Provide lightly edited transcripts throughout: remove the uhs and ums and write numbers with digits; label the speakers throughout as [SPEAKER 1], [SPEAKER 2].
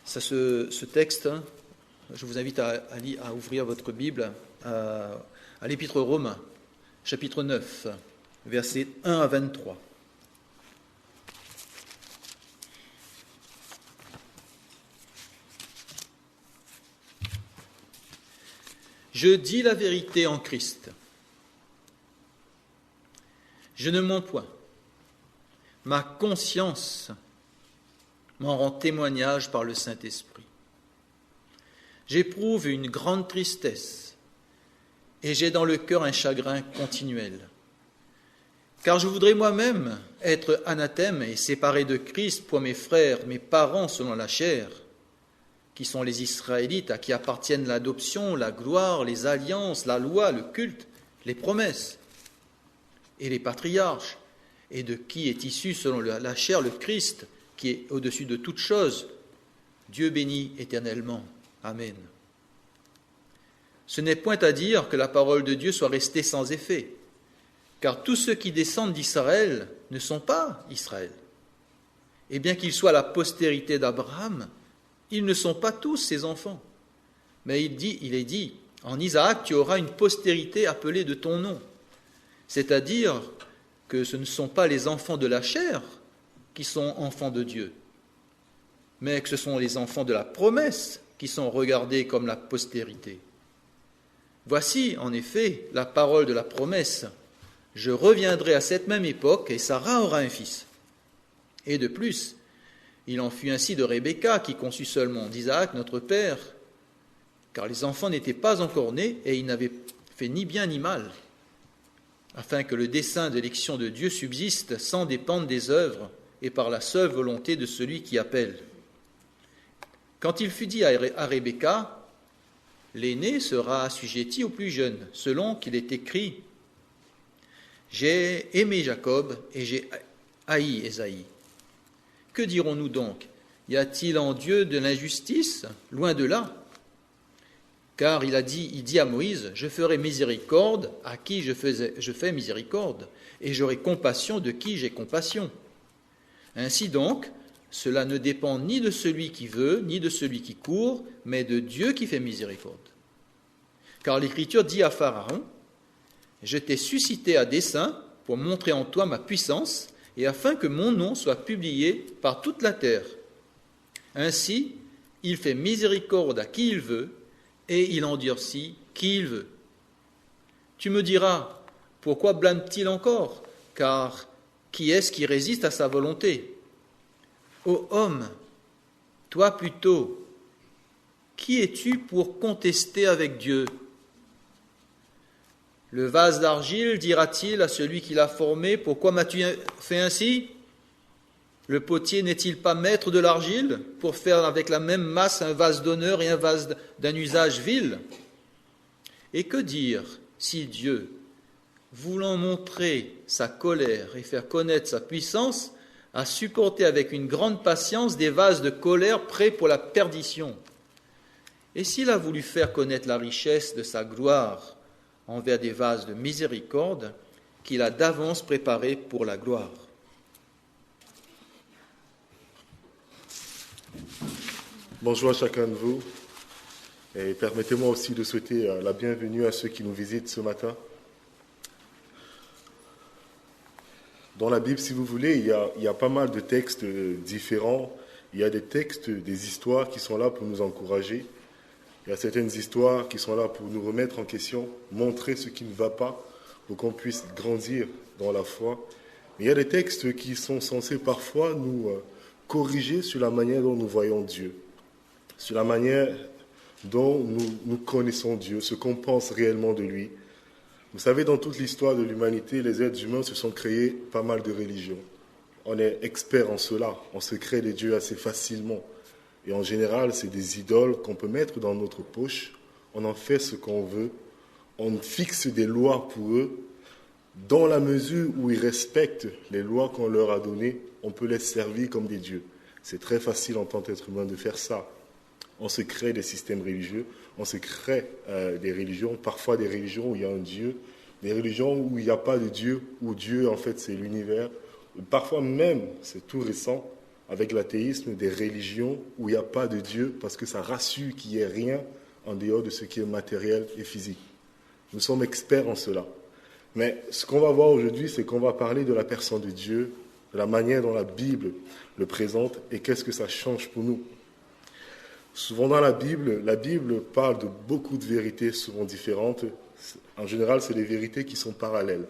[SPEAKER 1] Ce texte, je vous invite à ouvrir votre Bible à l'Épître aux Romains, chapitre 9, versets 1 à 23. Je dis la vérité en Christ. Je ne mens point. Ma conscience m'en rend témoignage par le Saint-Esprit. J'éprouve une grande tristesse et j'ai dans le cœur un chagrin continuel. Car je voudrais moi-même être anathème et séparé de Christ pour mes frères, mes parents selon la chair, qui sont les Israélites, à qui appartiennent l'adoption, la gloire, les alliances, la loi, le culte, les promesses, et les patriarches, et de qui est issu selon la chair le Christ, qui est au-dessus de toutes choses, Dieu béni éternellement. Amen. Ce n'est point à dire que la parole de Dieu soit restée sans effet, car tous ceux qui descendent d'Israël ne sont pas Israël. Et bien qu'ils soient la postérité d'Abraham, ils ne sont pas tous ses enfants. Mais il est dit, en Isaac, tu auras une postérité appelée de ton nom. C'est-à-dire que ce ne sont pas les enfants de la chair qui sont enfants de Dieu, mais que ce sont les enfants de la promesse qui sont regardés comme la postérité. Voici, en effet, la parole de la promesse. Je reviendrai à cette même époque et Sarah aura un fils. Et de plus, il en fut ainsi de Rebecca, qui conçut seulement d'Isaac, notre père, car les enfants n'étaient pas encore nés et ils n'avaient fait ni bien ni mal, afin que le dessein d'élection de Dieu subsiste sans dépendre des œuvres et par la seule volonté de celui qui appelle. Quand il fut dit à Rebecca, l'aîné sera assujetti au plus jeune, selon qu'il est écrit, j'ai aimé Jacob et j'ai haï Ésaïe. Que dirons-nous donc? Y a-t-il en Dieu de l'injustice? Loin de là. Car il dit à Moïse, je ferai miséricorde à qui je fais miséricorde, et j'aurai compassion de qui j'ai compassion. Ainsi donc, cela ne dépend ni de celui qui veut, ni de celui qui court, mais de Dieu qui fait miséricorde. Car l'Écriture dit à Pharaon, je t'ai suscité à dessein pour montrer en toi ma puissance, et afin que mon nom soit publié par toute la terre. Ainsi, il fait miséricorde à qui il veut, et il endurcit qui il veut. Tu me diras, pourquoi blâme-t-il encore? Car qui est-ce qui résiste à sa volonté? Ô homme, toi plutôt, qui es-tu pour contester avec Dieu? Le vase d'argile dira-t-il à celui qui l'a formé, pourquoi m'as-tu fait ainsi? Le potier n'est-il pas maître de l'argile pour faire avec la même masse un vase d'honneur et un vase d'un usage vil? Et que dire si Dieu, voulant montrer sa colère et faire connaître sa puissance, a supporté avec une grande patience des vases de colère prêts pour la perdition? Et s'il a voulu faire connaître la richesse de sa gloire envers des vases de miséricorde qu'il a d'avance préparés pour la gloire?
[SPEAKER 2] Bonjour à chacun de vous, et permettez-moi aussi de souhaiter la bienvenue à ceux qui nous visitent ce matin. Dans la Bible, si vous voulez, il y a pas mal de textes différents. Il y a des textes, des histoires qui sont là pour nous encourager. Il y a certaines histoires qui sont là pour nous remettre en question, montrer ce qui ne va pas, pour qu'on puisse grandir dans la foi. Mais il y a des textes qui sont censés parfois nous corriger sur la manière dont nous voyons Dieu, sur la manière dont nous connaissons Dieu, ce qu'on pense réellement de lui. Vous savez, dans toute l'histoire de l'humanité, les êtres humains se sont créés pas mal de religions. On est experts en cela, on se crée des dieux assez facilement. Et en général, c'est des idoles qu'on peut mettre dans notre poche, on en fait ce qu'on veut, on fixe des lois pour eux. Dans la mesure où ils respectent les lois qu'on leur a données, on peut les servir comme des dieux. C'est très facile en tant qu'être humain de faire ça. On se crée des systèmes religieux, on se crée des religions, parfois des religions où il y a un Dieu, des religions où il n'y a pas de Dieu, où Dieu, en fait, c'est l'univers. Parfois même, c'est tout récent, avec l'athéisme, des religions où il n'y a pas de Dieu, parce que ça rassure qu'il n'y ait rien en dehors de ce qui est matériel et physique. Nous sommes experts en cela. Mais ce qu'on va voir aujourd'hui, c'est qu'on va parler de la personne de Dieu, de la manière dont la Bible le présente et qu'est-ce que ça change pour nous. Souvent dans la Bible parle de beaucoup de vérités souvent différentes. En général, c'est des vérités qui sont parallèles.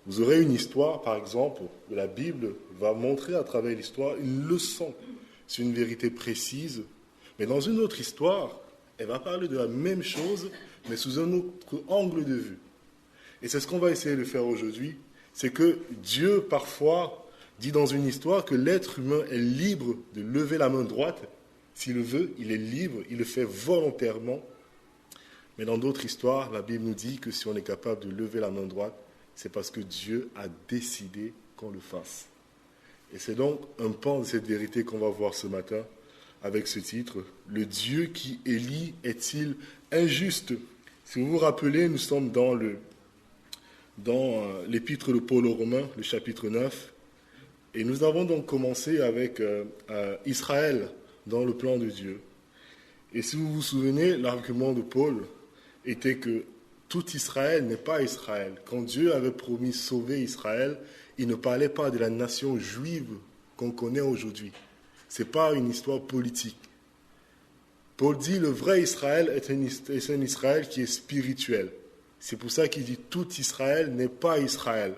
[SPEAKER 2] Vous aurez une histoire, par exemple, où la Bible va montrer à travers l'histoire une leçon sur une vérité précise. Mais dans une autre histoire, elle va parler de la même chose, mais sous un autre angle de vue. Et c'est ce qu'on va essayer de faire aujourd'hui. C'est que Dieu, parfois, dit dans une histoire que l'être humain est libre de lever la main droite. S'il le veut, il est libre, il le fait volontairement. Mais dans d'autres histoires, la Bible nous dit que si on est capable de lever la main droite, c'est parce que Dieu a décidé qu'on le fasse. Et c'est donc un pan de cette vérité qu'on va voir ce matin avec ce titre, « Le Dieu qui élit est-il injuste ?» Si vous vous rappelez, nous sommes dans l'épître de Paul aux Romains, le chapitre 9, et nous avons donc commencé avec Israël dans le plan de Dieu. Et si vous vous souvenez, l'argument de Paul était que tout Israël n'est pas Israël. Quand Dieu avait promis sauver Israël, il ne parlait pas de la nation juive qu'on connaît aujourd'hui. Ce n'est pas une histoire politique. Paul dit le vrai Israël est un Israël qui est spirituel. C'est pour ça qu'il dit tout Israël n'est pas Israël.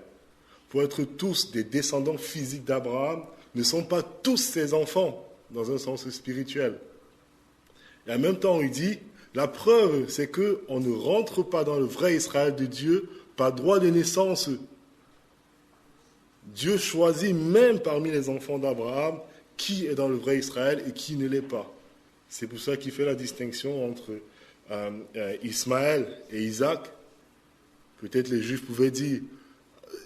[SPEAKER 2] Pour être tous des descendants physiques d'Abraham, ne sont pas tous ses enfants dans un sens spirituel. Et en même temps, il dit la preuve, c'est qu'on ne rentre pas dans le vrai Israël de Dieu par droit de naissance. Dieu choisit même parmi les enfants d'Abraham qui est dans le vrai Israël et qui ne l'est pas. C'est pour ça qu'il fait la distinction entre Ismaël et Isaac. Peut-être les Juifs pouvaient dire,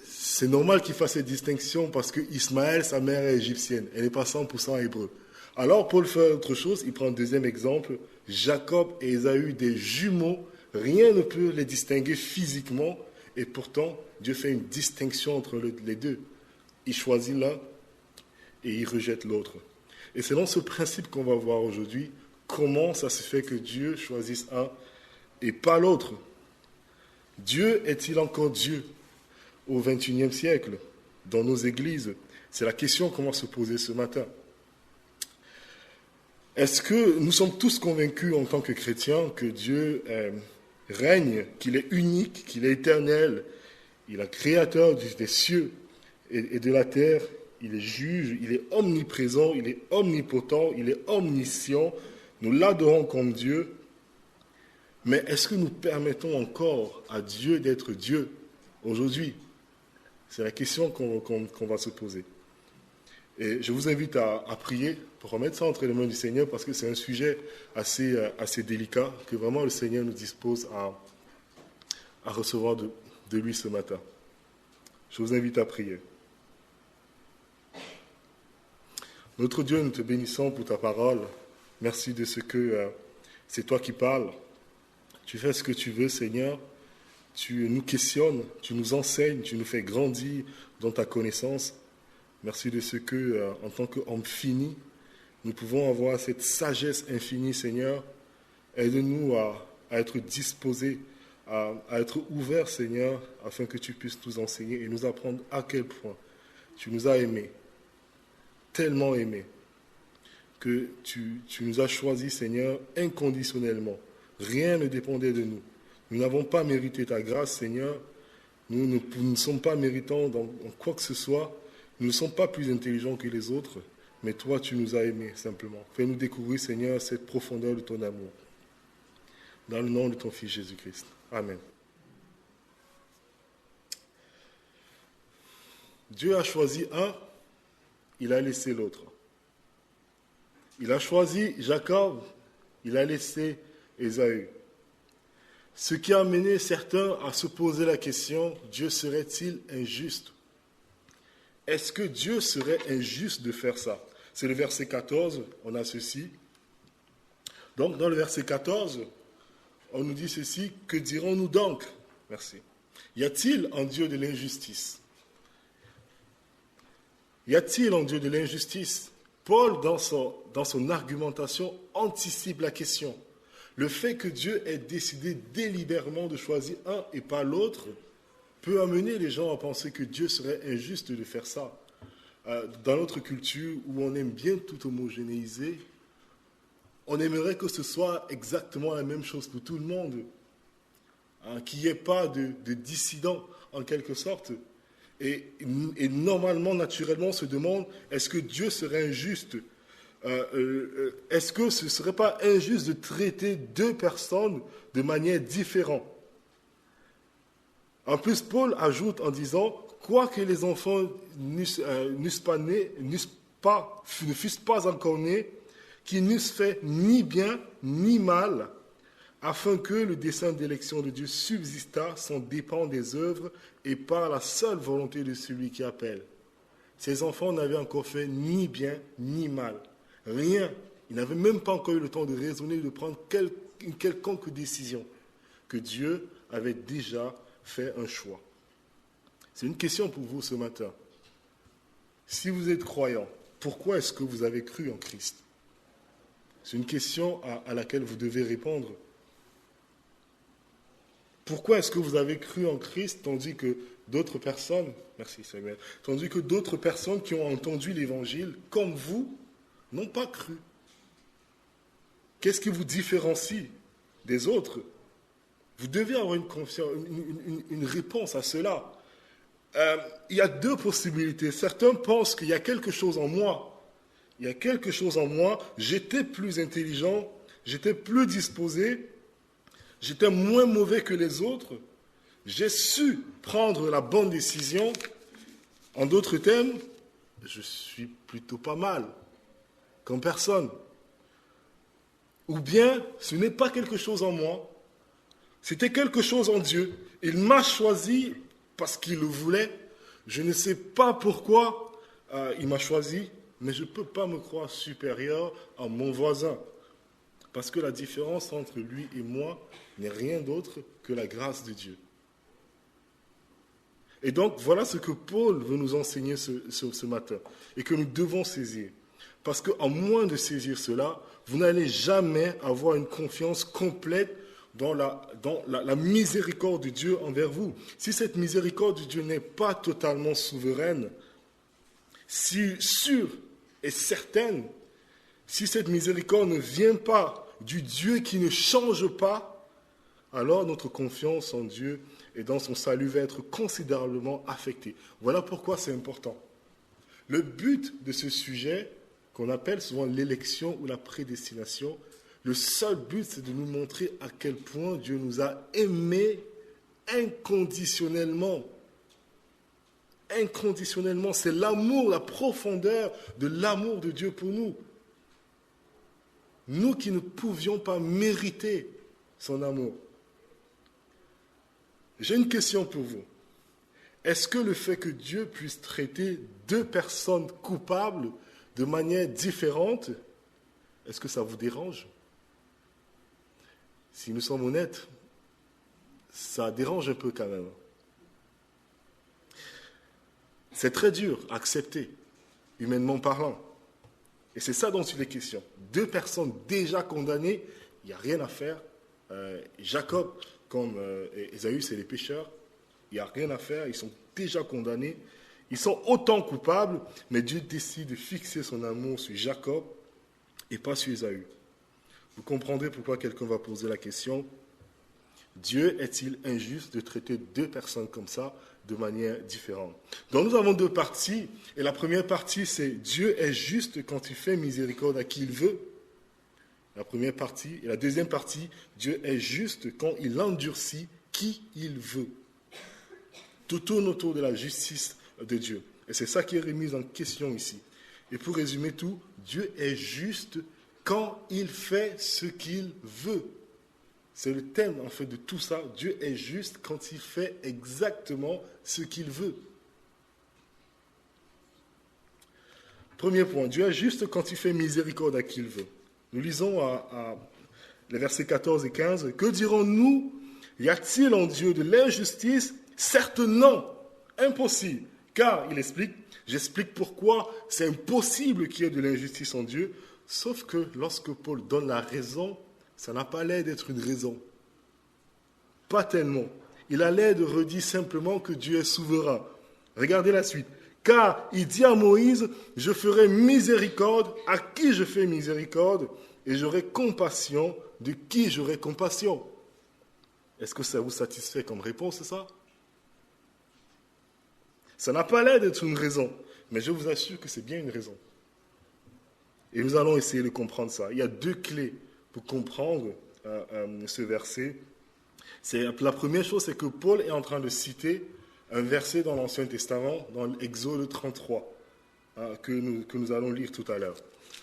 [SPEAKER 2] c'est normal qu'il fasse cette distinction parce que Ismaël, sa mère est égyptienne, elle n'est pas 100% hébreu. Alors Paul fait autre chose, il prend un deuxième exemple, Jacob et Ésaü, des jumeaux, rien ne peut les distinguer physiquement, et pourtant Dieu fait une distinction entre les deux. Il choisit l'un et il rejette l'autre. Et c'est dans ce principe qu'on va voir aujourd'hui comment ça se fait que Dieu choisisse un et pas l'autre. Dieu est-il encore Dieu au XXIe siècle dans nos églises? C'est la question qu'on va se poser ce matin. Est-ce que nous sommes tous convaincus en tant que chrétiens que Dieu règne, qu'il est unique, qu'il est éternel, il est créateur des cieux et de la terre, il est juge, il est omniprésent, il est omnipotent, il est omniscient, nous l'adorons comme Dieu, mais est-ce que nous permettons encore à Dieu d'être Dieu aujourd'hui? C'est la question qu'on va se poser. Et je vous invite à prier pour remettre ça entre les mains du Seigneur parce que c'est un sujet assez délicat que vraiment le Seigneur nous dispose à recevoir de lui ce matin. Je vous invite à prier. Notre Dieu, nous te bénissons pour ta parole. Merci de ce que c'est toi qui parles. Tu fais ce que tu veux, Seigneur. Tu nous questionnes, tu nous enseignes, tu nous fais grandir dans ta connaissance. Merci de ce que, en tant qu'homme fini, nous pouvons avoir cette sagesse infinie, Seigneur. Aide-nous à être disposés, à être ouverts, Seigneur, afin que tu puisses nous enseigner et nous apprendre à quel point tu nous as aimés, tellement aimés, que tu nous as choisis, Seigneur, inconditionnellement. Rien ne dépendait de nous. Nous n'avons pas mérité ta grâce, Seigneur. Nous ne sommes pas méritants dans quoi que ce soit. Nous ne sommes pas plus intelligents que les autres, mais toi, tu nous as aimés, simplement. Fais-nous découvrir, Seigneur, cette profondeur de ton amour. Dans le nom de ton Fils Jésus-Christ. Amen. Dieu a choisi un, il a laissé l'autre. Il a choisi Jacob, il a laissé Ésaü. Ce qui a amené certains à se poser la question, Dieu serait-il injuste? Est-ce que Dieu serait injuste de faire ça? C'est le verset 14, on a ceci. Donc, dans le verset 14, on nous dit ceci, que dirons-nous donc? Merci. Y a-t-il en Dieu de l'injustice? Y a-t-il en Dieu de l'injustice? Paul, dans son argumentation, anticipe la question. Le fait que Dieu ait décidé délibérément de choisir un et pas l'autre peut amener les gens à penser que Dieu serait injuste de faire ça. Dans notre culture, où on aime bien tout homogénéiser, on aimerait que ce soit exactement la même chose pour tout le monde, qu'il n'y ait pas de dissidents en quelque sorte. Et normalement, naturellement, on se demande, est-ce que Dieu serait injuste ? Est-ce que ce ne serait pas injuste de traiter deux personnes de manière différente ? En plus, Paul ajoute en disant, quoique les enfants ne fussent pas encore nés, qu'ils n'eussent fait ni bien ni mal, afin que le dessein d'élection de Dieu subsistât sans dépendre des œuvres et par la seule volonté de celui qui appelle. Ces enfants n'avaient encore fait ni bien ni mal. Rien. Ils n'avaient même pas encore eu le temps de raisonner, de prendre une quelconque décision. Que Dieu avait déjà fait un choix. C'est une question pour vous ce matin. Si vous êtes croyant, pourquoi est-ce que vous avez cru en Christ ? C'est une question à laquelle vous devez répondre. Pourquoi est-ce que vous avez cru en Christ tandis que d'autres personnes, merci Samuel, tandis que d'autres personnes qui ont entendu l'Évangile, comme vous, n'ont pas cru? Qu'est-ce qui vous différencie des autres? Vous devez avoir une réponse à cela. Il y a deux possibilités. Certains pensent qu'il y a quelque chose en moi. Il y a quelque chose en moi. J'étais plus intelligent, j'étais plus disposé, j'étais moins mauvais que les autres. J'ai su prendre la bonne décision. En d'autres termes, je suis plutôt pas mal, comme personne. Ou bien, ce n'est pas quelque chose en moi, c'était quelque chose en Dieu. Il m'a choisi parce qu'il le voulait. Je ne sais pas pourquoi il m'a choisi, mais je ne peux pas me croire supérieur à mon voisin. Parce que la différence entre lui et moi n'est rien d'autre que la grâce de Dieu. Et donc, voilà ce que Paul veut nous enseigner ce matin et que nous devons saisir. Parce qu'en moins de saisir cela, vous n'allez jamais avoir une confiance complète dans la miséricorde de Dieu envers vous. Si cette miséricorde de Dieu n'est pas totalement souveraine, si sûre et certaine, si cette miséricorde ne vient pas du Dieu qui ne change pas, alors notre confiance en Dieu et dans son salut va être considérablement affectée. Voilà pourquoi c'est important. Le but de ce sujet, qu'on appelle souvent l'élection ou la prédestination, le seul but, c'est de nous montrer à quel point Dieu nous a aimés inconditionnellement. Inconditionnellement, c'est l'amour, la profondeur de l'amour de Dieu pour nous. Nous qui ne pouvions pas mériter son amour. J'ai une question pour vous. Est-ce que le fait que Dieu puisse traiter deux personnes coupables de manière différente, est-ce que ça vous dérange ? Si nous sommes honnêtes, ça dérange un peu quand même. C'est très dur à accepter, humainement parlant. Et c'est ça dont il est question. Deux personnes déjà condamnées, il n'y a rien à faire. Jacob, comme Ésaü, c'est les pécheurs. Il n'y a rien à faire, ils sont déjà condamnés. Ils sont autant coupables, mais Dieu décide de fixer son amour sur Jacob et pas sur Ésaü. Vous comprendrez pourquoi quelqu'un va poser la question, Dieu est-il injuste de traiter deux personnes comme ça de manière différente? Donc nous avons deux parties, et la première partie c'est Dieu est juste quand il fait miséricorde à qui il veut. La première partie. Et la deuxième partie, Dieu est juste quand il endurcit qui il veut. Tout tourne autour de la justice de Dieu. Et c'est ça qui est remis en question ici. Et pour résumer tout, Dieu est juste quand il fait ce qu'il veut. C'est le thème en fait de tout ça. Dieu est juste quand il fait exactement ce qu'il veut. Premier point, Dieu est juste quand il fait miséricorde à qui il veut. Nous lisons les versets 14 et 15. Que dirons-nous? Y a-t-il en Dieu de l'injustice? Certes non, impossible. Car, il explique, j'explique pourquoi c'est impossible qu'il y ait de l'injustice en Dieu, sauf que lorsque Paul donne la raison, ça n'a pas l'air d'être une raison. Pas tellement. Il a l'air de redire simplement que Dieu est souverain. Regardez la suite. Car il dit à Moïse, je ferai miséricorde à qui je fais miséricorde, et j'aurai compassion de qui j'aurai compassion. Est-ce que ça vous satisfait comme réponse, ça? Ça n'a pas l'air d'être une raison, mais je vous assure que c'est bien une raison. Et nous allons essayer de comprendre ça. Il y a deux clés pour comprendre ce verset. La première chose, c'est que Paul est en train de citer un verset dans l'Ancien Testament, dans l'Exode 33, que nous allons lire tout à l'heure.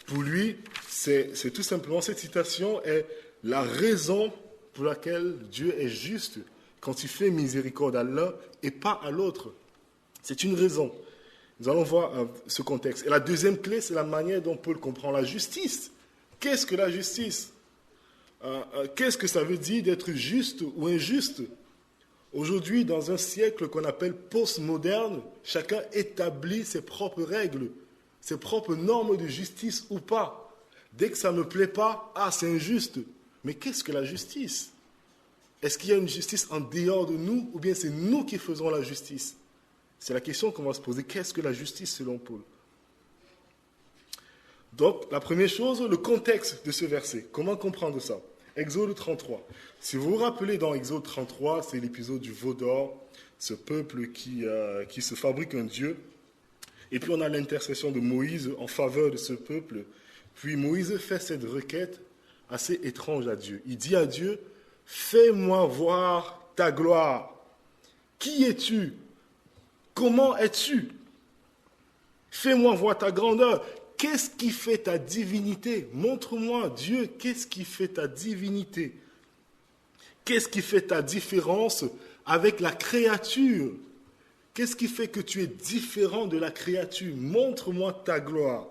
[SPEAKER 2] Pour lui, c'est tout simplement, cette citation est la raison pour laquelle Dieu est juste quand il fait miséricorde à l'un et pas à l'autre. C'est une raison. Nous allons voir ce contexte. Et la deuxième clé, c'est la manière dont Paul comprend la justice. Qu'est-ce que la justice? Qu'est-ce que ça veut dire d'être juste ou injuste? Aujourd'hui, dans un siècle qu'on appelle postmoderne, chacun établit ses propres règles, ses propres normes de justice ou pas. Dès que ça ne me plaît pas, c'est injuste. Mais qu'est-ce que la justice? Est-ce qu'il y a une justice en dehors de nous ou bien c'est nous qui faisons la justice? C'est la question qu'on va se poser. Qu'est-ce que la justice selon Paul? Donc, la première chose, le contexte de ce verset. Comment comprendre ça? Exode 33. Si vous vous rappelez, dans Exode 33, c'est l'épisode du veau d'or, ce peuple qui se fabrique un dieu. Et puis on a l'intercession de Moïse en faveur de ce peuple. Puis Moïse fait cette requête assez étrange à Dieu. Il dit à Dieu, fais-moi voir ta gloire. Qui es-tu? Comment es-tu? Fais-moi voir ta grandeur. Qu'est-ce qui fait ta divinité? Montre-moi, Dieu, qu'est-ce qui fait ta divinité? Qu'est-ce qui fait ta différence avec la créature? Qu'est-ce qui fait que tu es différent de la créature? Montre-moi ta gloire.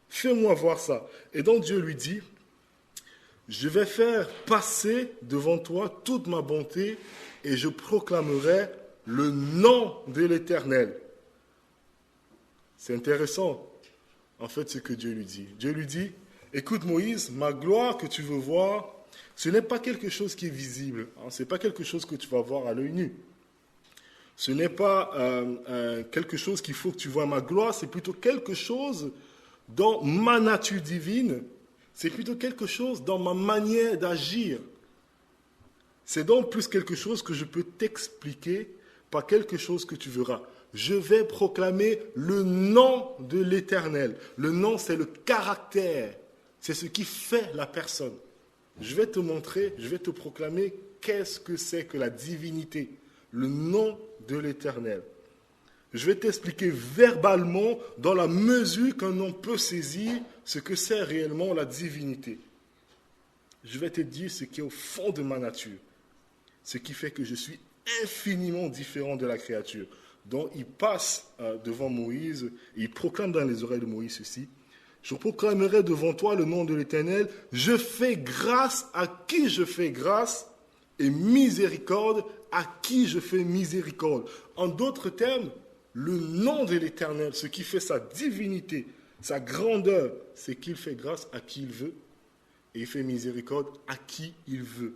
[SPEAKER 2] Fais-moi voir ça. Et donc Dieu lui dit, je vais faire passer devant toi toute ma bonté et je proclamerai le nom de l'Éternel. C'est intéressant, en fait, ce que Dieu lui dit. Dieu lui dit, écoute Moïse, ma gloire que tu veux voir, ce n'est pas quelque chose qui est visible. Ce n'est pas quelque chose que tu vas voir à l'œil nu. Ce n'est pas quelque chose qu'il faut que tu vois. Ma gloire, c'est plutôt quelque chose dans ma nature divine. C'est plutôt quelque chose dans ma manière d'agir. C'est donc plus quelque chose que je peux t'expliquer, pas quelque chose que tu verras. Je vais proclamer le nom de l'Éternel. Le nom, c'est le caractère. C'est ce qui fait la personne. Je vais te montrer, je vais te proclamer qu'est-ce que c'est que la divinité. Le nom de l'Éternel. Je vais t'expliquer verbalement, dans la mesure qu'un homme peut saisir, ce que c'est réellement la divinité. Je vais te dire ce qui est au fond de ma nature. Ce qui fait que je suis infiniment différent de la créature. Donc il passe devant Moïse, et il proclame dans les oreilles de Moïse ceci. Je proclamerai devant toi le nom de l'Éternel. Je fais grâce à qui je fais grâce et miséricorde à qui je fais miséricorde. En d'autres termes, le nom de l'Éternel, ce qui fait sa divinité, sa grandeur, c'est qu'il fait grâce à qui il veut et il fait miséricorde à qui il veut.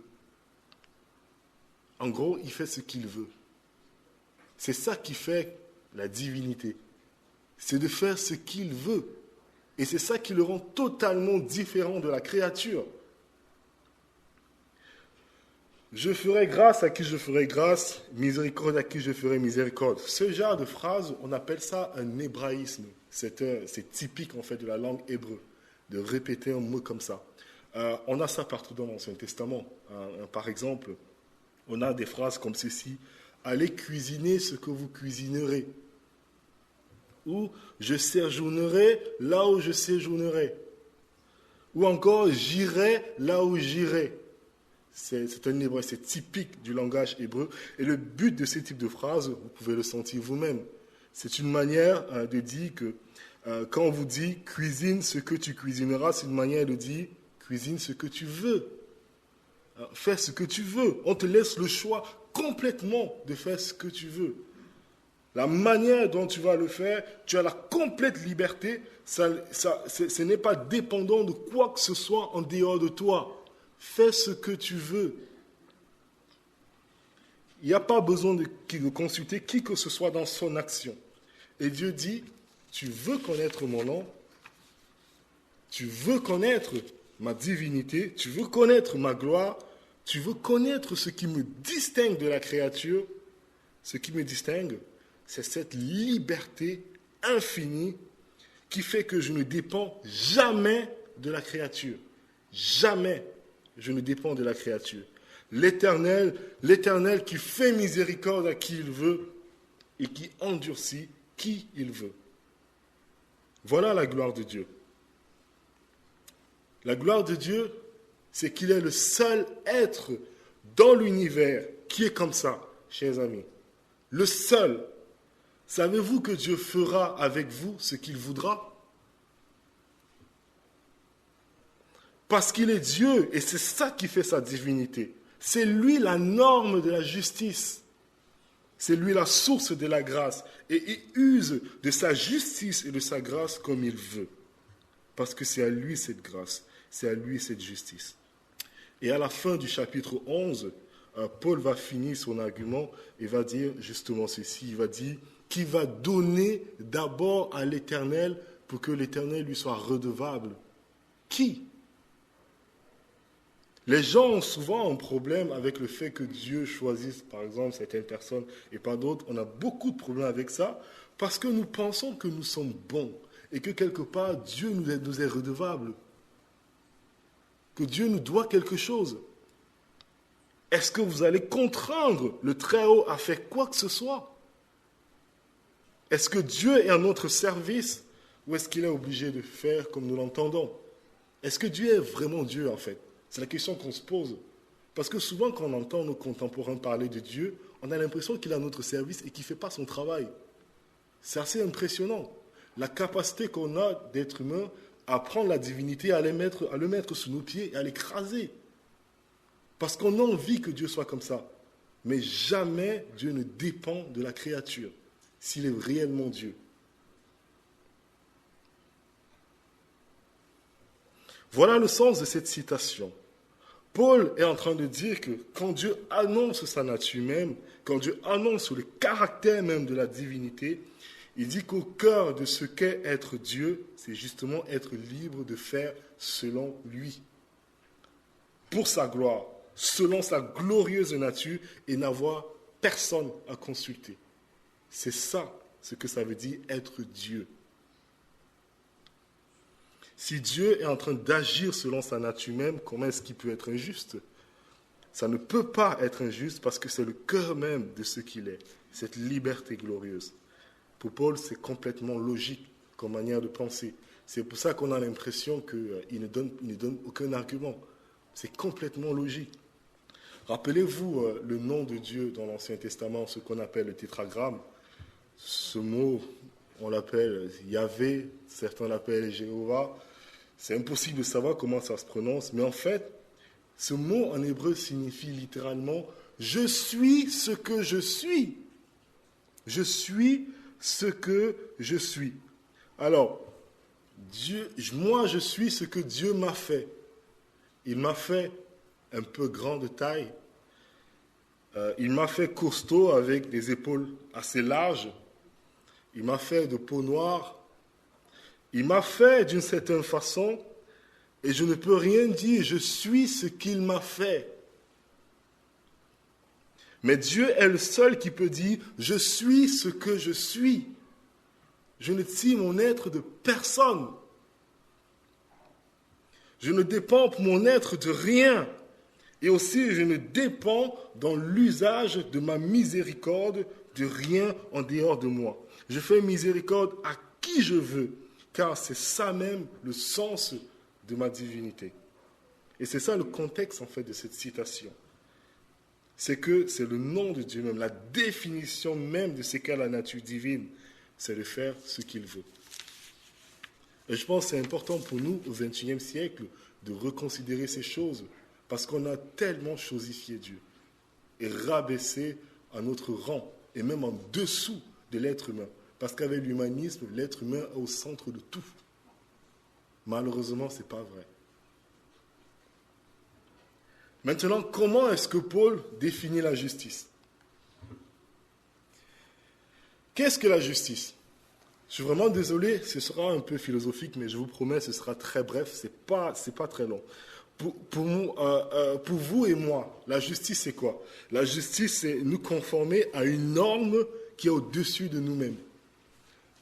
[SPEAKER 2] En gros, il fait ce qu'il veut. C'est ça qui fait la divinité. C'est de faire ce qu'il veut. Et c'est ça qui le rend totalement différent de la créature. Je ferai grâce à qui je ferai grâce, miséricorde à qui je ferai miséricorde. Ce genre de phrase, on appelle ça un hébraïsme. C'est typique en fait de la langue hébreu, de répéter un mot comme ça. On a ça partout dans l'Ancien Testament. Par exemple, on a des phrases comme ceci. Allez cuisiner ce que vous cuisinerez. Ou je séjournerai là où je séjournerai. Ou encore j'irai là où j'irai. C'est un hébreu, c'est typique du langage hébreu. Et le but de ce type de phrase, vous pouvez le sentir vous-même, c'est une manière de dire que quand on vous dit cuisine ce que tu cuisineras, c'est une manière de dire cuisine ce que tu veux. Fais ce que tu veux. On te laisse le choix complètement de faire ce que tu veux. La manière dont tu vas le faire, tu as la complète liberté. Ce n'est pas dépendant de quoi que ce soit en dehors de toi. Fais ce que tu veux. Il n'y a pas besoin de consulter qui que ce soit dans son action. Et Dieu dit, tu veux connaître mon nom, tu veux connaître ma divinité, tu veux connaître ma gloire, tu veux connaître ce qui me distingue de la créature. Ce qui me distingue, c'est cette liberté infinie qui fait que je ne dépends jamais de la créature. Jamais je ne dépends de la créature. L'Éternel qui fait miséricorde à qui il veut et qui endurcit qui il veut. Voilà la gloire de Dieu. La gloire de Dieu, c'est qu'il est le seul être dans l'univers qui est comme ça, chers amis. Le seul. Savez-vous que Dieu fera avec vous ce qu'il voudra? Parce qu'il est Dieu et c'est ça qui fait sa divinité. C'est lui la norme de la justice. C'est lui la source de la grâce. Et il use de sa justice et de sa grâce comme il veut. Parce que c'est à lui cette grâce, c'est à lui cette justice. Et à la fin du chapitre 11, Paul va finir son argument et va dire justement ceci. Il va dire qu'il va donner d'abord à l'Éternel pour que l'Éternel lui soit redevable. Qui? Les gens ont souvent un problème avec le fait que Dieu choisisse, par exemple, certaines personnes et pas d'autres. On a beaucoup de problèmes avec ça parce que nous pensons que nous sommes bons et que quelque part, Dieu nous est redevable. Que Dieu nous doit quelque chose. Est-ce que vous allez contraindre le Très-Haut à faire quoi que ce soit? Est-ce que Dieu est à notre service ou est-ce qu'il est obligé de faire comme nous l'entendons? Est-ce que Dieu est vraiment Dieu en fait? C'est la question qu'on se pose. Parce que souvent, quand on entend nos contemporains parler de Dieu, on a l'impression qu'il est à notre service et qu'il ne fait pas son travail. C'est assez impressionnant. La capacité qu'on a d'être humain à prendre la divinité, à le mettre sous nos pieds et à l'écraser. Parce qu'on a envie que Dieu soit comme ça. Mais jamais Dieu ne dépend de la créature, s'il est réellement Dieu. Voilà le sens de cette citation. Paul est en train de dire que quand Dieu annonce sa nature même, quand Dieu annonce le caractère même de la divinité, il dit qu'au cœur de ce qu'est être Dieu, c'est justement être libre de faire selon lui, pour sa gloire, selon sa glorieuse nature et n'avoir personne à consulter. C'est ça ce que ça veut dire être Dieu. Si Dieu est en train d'agir selon sa nature même, comment est-ce qu'il peut être injuste? Ça ne peut pas être injuste parce que c'est le cœur même de ce qu'il est, cette liberté glorieuse. Pour Paul, c'est complètement logique comme manière de penser. C'est pour ça qu'on a l'impression qu'il ne donne aucun argument. C'est complètement logique. Rappelez-vous le nom de Dieu dans l'Ancien Testament, ce qu'on appelle le tétragramme. Ce mot, on l'appelle Yahvé, certains l'appellent Jéhovah. C'est impossible de savoir comment ça se prononce, mais en fait, ce mot en hébreu signifie littéralement « je suis ce que je suis ». Je suis ce que je suis. Alors, moi je suis ce que Dieu m'a fait. Il m'a fait un peu grand de taille. Il m'a fait costaud avec des épaules assez larges. Il m'a fait de peau noire. Il m'a fait d'une certaine façon et je ne peux rien dire. Je suis ce qu'il m'a fait. Mais Dieu est le seul qui peut dire « je suis ce que je suis ». Je ne tire mon être de personne. Je ne dépends pour mon être de rien. Et aussi, je ne dépends dans l'usage de ma miséricorde de rien en dehors de moi. Je fais miséricorde à qui je veux, car c'est ça même le sens de ma divinité. Et c'est ça le contexte en fait de cette citation. C'est que c'est le nom de Dieu même, la définition même de ce qu'est la nature divine, c'est de faire ce qu'il veut. Et je pense que c'est important pour nous, au XXIe siècle, de reconsidérer ces choses, parce qu'on a tellement chosifié Dieu et rabaissé à notre rang, et même en dessous de l'être humain. Parce qu'avec l'humanisme, l'être humain est au centre de tout. Malheureusement, ce n'est pas vrai. Maintenant, comment est-ce que Paul définit la justice? Qu'est-ce que la justice? Je suis vraiment désolé, ce sera un peu philosophique, mais je vous promets, ce sera très bref, c'est pas très long. Pour vous et moi, la justice, c'est quoi? La justice, c'est nous conformer à une norme qui est au-dessus de nous-mêmes.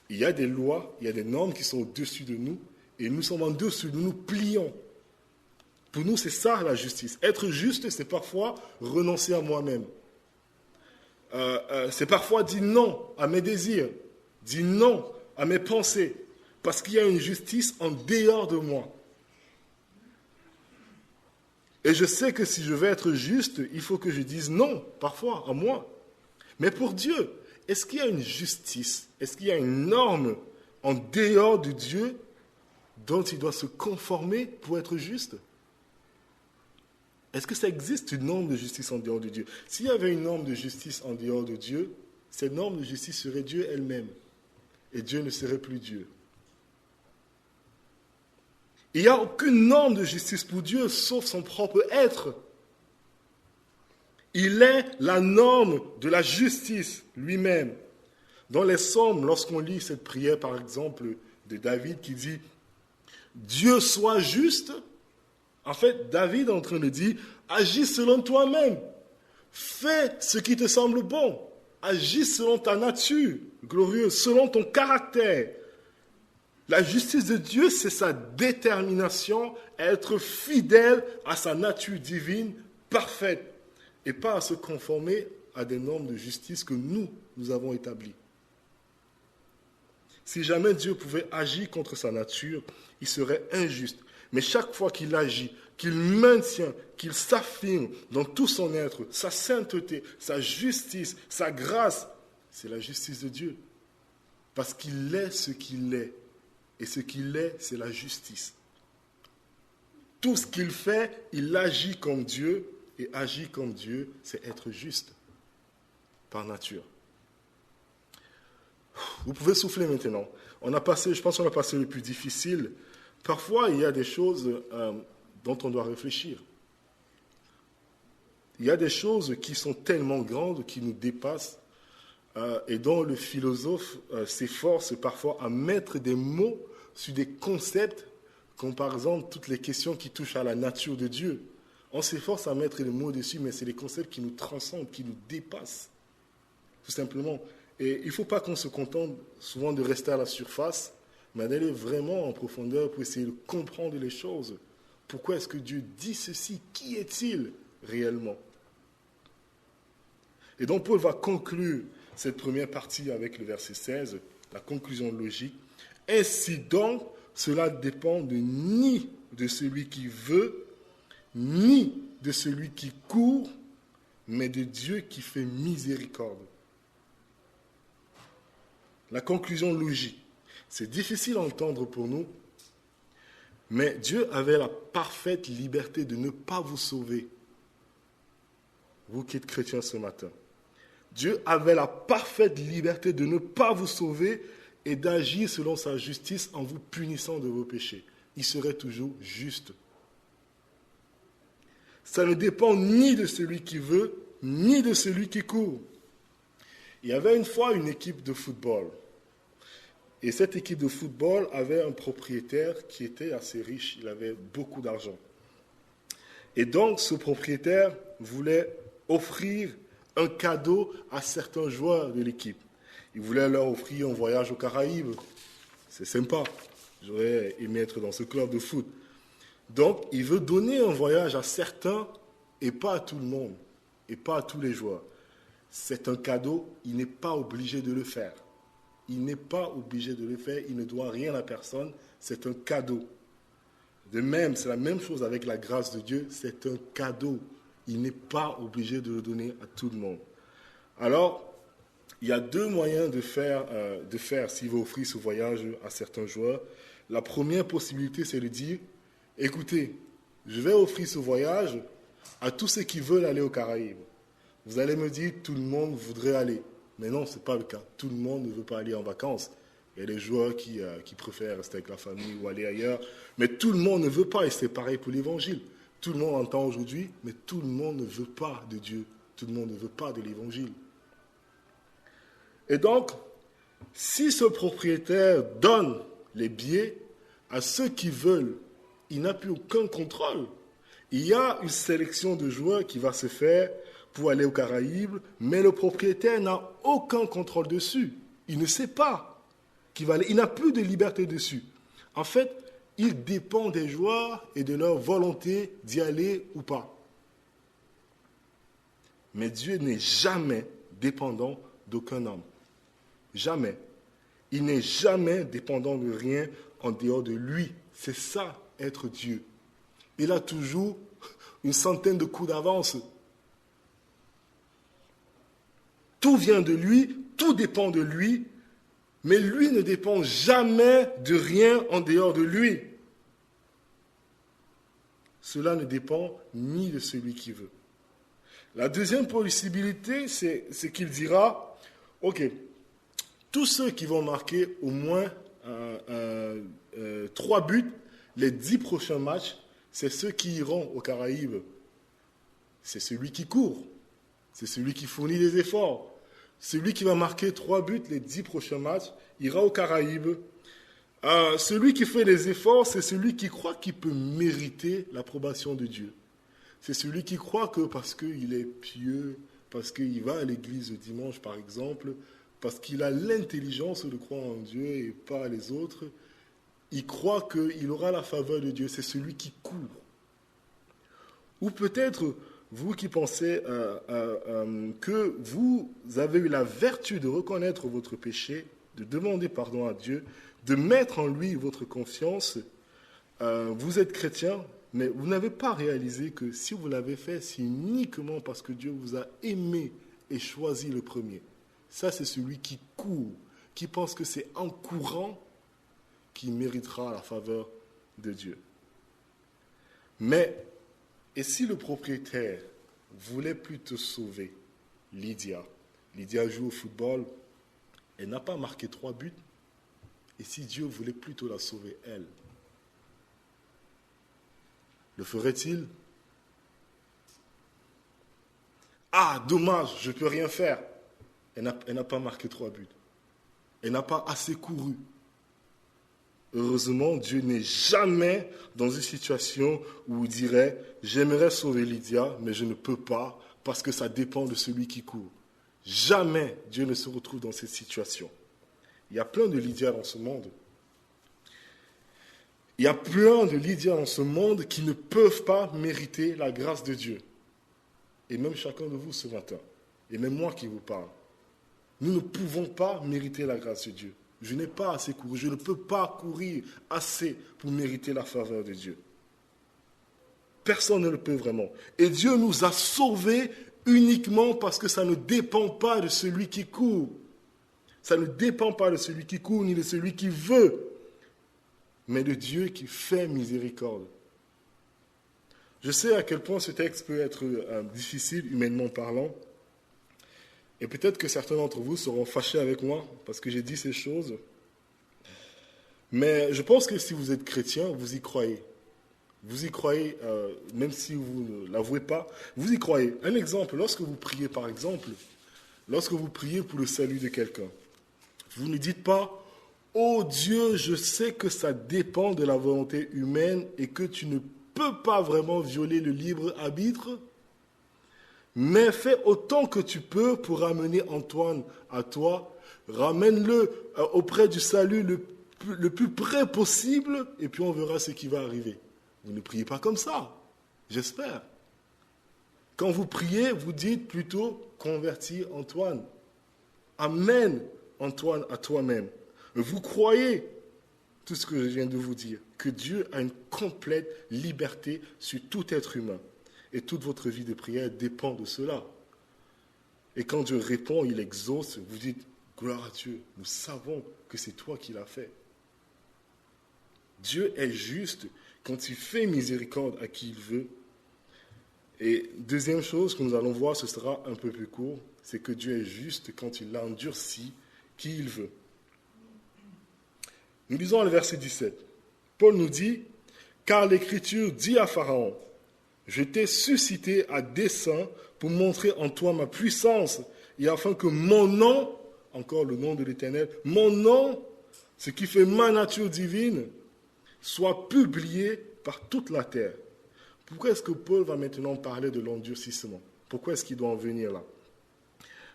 [SPEAKER 2] Il y a des lois, il y a des normes qui sont au-dessus de nous, et nous sommes en dessous, nous nous plions. Pour nous, c'est ça la justice. Être juste, c'est parfois renoncer à moi-même. C'est parfois dire non à mes désirs, dire non à mes pensées, parce qu'il y a une justice en dehors de moi. Et je sais que si je veux être juste, il faut que je dise non, parfois, à moi. Mais pour Dieu, est-ce qu'il y a une justice, est-ce qu'il y a une norme en dehors de Dieu dont il doit se conformer pour être juste? Est-ce que ça existe une norme de justice en dehors de Dieu? S'il y avait une norme de justice en dehors de Dieu, cette norme de justice serait Dieu elle-même. Et Dieu ne serait plus Dieu. Il n'y a aucune norme de justice pour Dieu sauf son propre être. Il est la norme de la justice lui-même. Dans les psaumes, lorsqu'on lit cette prière, par exemple, de David qui dit « Dieu soit juste », en fait, David est en train de dire « Agis selon toi-même, fais ce qui te semble bon, agis selon ta nature glorieuse, selon ton caractère. » La justice de Dieu, c'est sa détermination à être fidèle à sa nature divine parfaite et pas à se conformer à des normes de justice que nous avons établies. Si jamais Dieu pouvait agir contre sa nature, il serait injuste. Mais chaque fois qu'il agit, qu'il maintient, qu'il s'affirme dans tout son être, sa sainteté, sa justice, sa grâce, c'est la justice de Dieu. Parce qu'il est ce qu'il est. Et ce qu'il est, c'est la justice. Tout ce qu'il fait, il agit comme Dieu. Et agir comme Dieu, c'est être juste par nature. Vous pouvez souffler maintenant. Je pense qu'on a passé le plus difficile. Parfois, il y a des choses dont on doit réfléchir. Il y a des choses qui sont tellement grandes, qui nous dépassent, et dont le philosophe s'efforce parfois à mettre des mots sur des concepts, comme par exemple toutes les questions qui touchent à la nature de Dieu. On s'efforce à mettre des mots dessus, mais c'est des concepts qui nous transcendent, qui nous dépassent, tout simplement. Et il ne faut pas qu'on se contente souvent de rester à la surface, mais d'aller vraiment en profondeur pour essayer de comprendre les choses. Pourquoi est-ce que Dieu dit ceci? Qui est-il réellement? Et donc Paul va conclure cette première partie avec le verset 16, la conclusion logique. Ainsi donc, cela dépend ni de celui qui veut, ni de celui qui court, mais de Dieu qui fait miséricorde. La conclusion logique. C'est difficile à entendre pour nous, mais Dieu avait la parfaite liberté de ne pas vous sauver. Vous qui êtes chrétiens ce matin. Dieu avait la parfaite liberté de ne pas vous sauver et d'agir selon sa justice en vous punissant de vos péchés. Il serait toujours juste. Ça ne dépend ni de celui qui veut, ni de celui qui court. Il y avait une fois une équipe de football. Et cette équipe de football avait un propriétaire qui était assez riche. Il avait beaucoup d'argent. Et donc, ce propriétaire voulait offrir un cadeau à certains joueurs de l'équipe. Il voulait leur offrir un voyage aux Caraïbes. C'est sympa. J'aurais aimé être dans ce club de foot. Donc, il veut donner un voyage à certains et pas à tout le monde, et pas à tous les joueurs. C'est un cadeau, il n'est pas obligé de le faire. Il n'est pas obligé de le faire, il ne doit rien à personne, c'est un cadeau. De même, c'est la même chose avec la grâce de Dieu, c'est un cadeau. Il n'est pas obligé de le donner à tout le monde. Alors, il y a deux moyens de faire s'il veut offrir ce voyage à certains joueurs. La première possibilité, c'est de dire, écoutez, je vais offrir ce voyage à tous ceux qui veulent aller aux Caraïbes. Vous allez me dire, tout le monde voudrait aller. Mais non, ce n'est pas le cas. Tout le monde ne veut pas aller en vacances. Il y a des joueurs qui préfèrent rester avec la famille ou aller ailleurs. Mais tout le monde ne veut pas, et c'est pareil pour l'évangile. Tout le monde entend aujourd'hui, mais tout le monde ne veut pas de Dieu. Tout le monde ne veut pas de l'évangile. Et donc, si ce propriétaire donne les billets à ceux qui veulent, il n'a plus aucun contrôle. Il y a une sélection de joueurs qui va se faire pour aller aux Caraïbes, mais le propriétaire n'a aucun contrôle dessus. Il ne sait pas qu'il va aller. Il n'a plus de liberté dessus. En fait, il dépend des joueurs et de leur volonté d'y aller ou pas. Mais Dieu n'est jamais dépendant d'aucun homme. Jamais. Il n'est jamais dépendant de rien en dehors de lui. C'est ça, être Dieu. Il a toujours une centaine de coups d'avance. Tout vient de lui, tout dépend de lui, mais lui ne dépend jamais de rien en dehors de lui. Cela ne dépend ni de celui qui veut. La deuxième possibilité, c'est qu'il dira, ok, tous ceux qui vont marquer au moins 3 buts, les 10 prochains matchs, c'est ceux qui iront aux Caraïbes. C'est celui qui court, c'est celui qui fournit des efforts. Celui qui va marquer 3 buts les 10 prochains matchs ira aux Caraïbes. Celui qui fait des efforts, c'est celui qui croit qu'il peut mériter l'approbation de Dieu. C'est celui qui croit que parce qu'il est pieux, parce qu'il va à l'église le dimanche par exemple, parce qu'il a l'intelligence de croire en Dieu et pas les autres, il croit qu'il aura la faveur de Dieu. C'est celui qui court. Ou peut-être vous qui pensez que vous avez eu la vertu de reconnaître votre péché, de demander pardon à Dieu, de mettre en lui votre confiance, vous êtes chrétien, mais vous n'avez pas réalisé que si vous l'avez fait, c'est uniquement parce que Dieu vous a aimé et choisi le premier. Ça, c'est celui qui court, qui pense que c'est en courant qu'il méritera la faveur de Dieu. Mais, et si le propriétaire voulait plutôt sauver Lydia joue au football, elle n'a pas marqué 3 buts, et si Dieu voulait plutôt la sauver, elle, le ferait-il? Ah, dommage, je ne peux rien faire. Elle n'a pas marqué 3 buts. Elle n'a pas assez couru. Heureusement, Dieu n'est jamais dans une situation où il dirait « J'aimerais sauver Lydia, mais je ne peux pas parce que ça dépend de celui qui court. » Jamais Dieu ne se retrouve dans cette situation. Il y a plein de Lydia dans ce monde. Il y a plein de Lydia dans ce monde qui ne peuvent pas mériter la grâce de Dieu. Et même chacun de vous ce matin, et même moi qui vous parle, nous ne pouvons pas mériter la grâce de Dieu. Je n'ai pas assez couru, je ne peux pas courir assez pour mériter la faveur de Dieu. Personne ne le peut vraiment. Et Dieu nous a sauvés uniquement parce que ça ne dépend pas de celui qui court. Ça ne dépend pas de celui qui court ni de celui qui veut, mais de Dieu qui fait miséricorde. Je sais à quel point ce texte peut être difficile, humainement parlant. Et peut-être que certains d'entre vous seront fâchés avec moi parce que j'ai dit ces choses. Mais je pense que si vous êtes chrétien, vous y croyez. Vous y croyez, même si vous ne l'avouez pas, vous y croyez. Un exemple, lorsque vous priez par exemple, lorsque vous priez pour le salut de quelqu'un, vous ne dites pas « Oh Dieu, je sais que ça dépend de la volonté humaine et que tu ne peux pas vraiment violer le libre arbitre. » Mais fais autant que tu peux pour ramener Antoine à toi. Ramène-le auprès du salut le plus près possible et puis on verra ce qui va arriver. Vous ne priez pas comme ça, j'espère. Quand vous priez, vous dites plutôt « Convertis Antoine ». Amène Antoine à toi-même. Vous croyez tout ce que je viens de vous dire, que Dieu a une complète liberté sur tout être humain. Et toute votre vie de prière dépend de cela. Et quand Dieu répond, il exauce, vous dites, gloire à Dieu, nous savons que c'est toi qui l'as fait. Dieu est juste quand il fait miséricorde à qui il veut. Et deuxième chose que nous allons voir, ce sera un peu plus court, c'est que Dieu est juste quand il endurcit qui il veut. Nous lisons le verset 17. Paul nous dit, « Car l'Écriture dit à Pharaon, je t'ai suscité à dessein pour montrer en toi ma puissance, et afin que mon nom, encore le nom de l'Éternel, mon nom, ce qui fait ma nature divine, soit publié par toute la terre. » Pourquoi est-ce que Paul va maintenant parler de l'endurcissement? Pourquoi est-ce qu'il doit en venir là?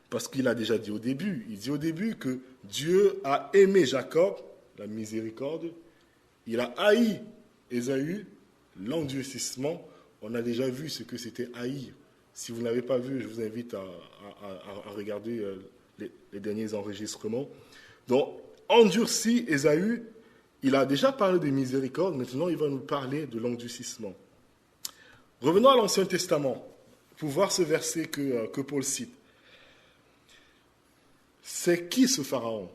[SPEAKER 2] Parce qu'il a déjà dit au début, il dit au début que Dieu a aimé Jacob, la miséricorde, il a haï Ésaü, l'endurcissement. On a déjà vu ce que c'était haïr. Si vous ne l'avez pas vu, je vous invite à regarder les derniers enregistrements. Donc, endurci Ésaü, il a déjà parlé de miséricorde, maintenant il va nous parler de l'endurcissement. Revenons à l'Ancien Testament pour voir ce verset que Paul cite. C'est qui ce Pharaon?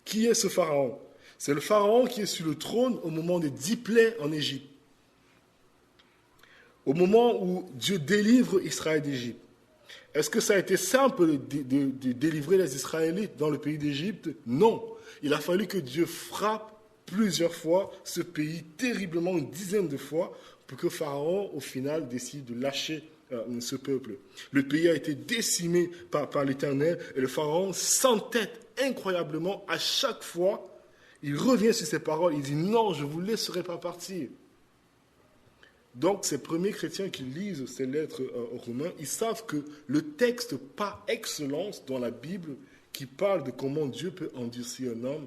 [SPEAKER 2] Qui est ce Pharaon? C'est le Pharaon qui est sur le trône au moment des 10 plaies en Égypte. Au moment où Dieu délivre Israël d'Égypte. Est-ce que ça a été simple de délivrer les Israélites dans le pays d'Égypte? Non. Il a fallu que Dieu frappe plusieurs fois ce pays, terriblement, une dizaine de fois, pour que Pharaon, au final, décide de lâcher ce peuple. Le pays a été décimé par l'Éternel et le Pharaon s'entête incroyablement à chaque fois. Il revient sur ses paroles, il dit non, je ne vous laisserai pas partir. Donc, ces premiers chrétiens qui lisent ces lettres aux Romains, ils savent que le texte par excellence dans la Bible qui parle de comment Dieu peut endurcir un homme,